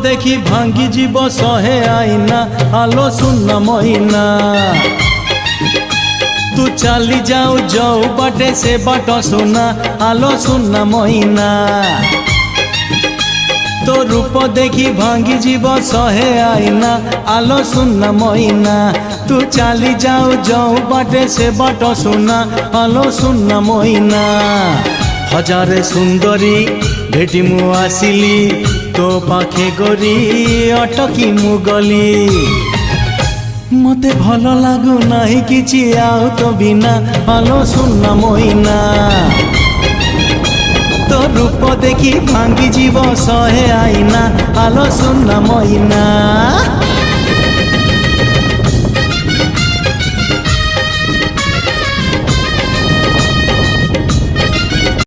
देखी भांगी जीव सहे आईना आलो सुन महीना तू चली जाऊ जाऊ बाटे से बाट सुना आलो सुन महीना तो रूप देखी भांगी जीव सहे आईना आलो सुन महीना तू चली जाऊ जाऊ बाटे से बाट सुना आलो सुन महीना हजारे सुंदरी भेटी मु आसिली तो पाखे गोरी अटकी मु गली मते भल लागू नहीं किछि आउ तो बिना आलो सुन महीना तो रूप देखी भांगी जीव सहे आईना आलो सुन महीना।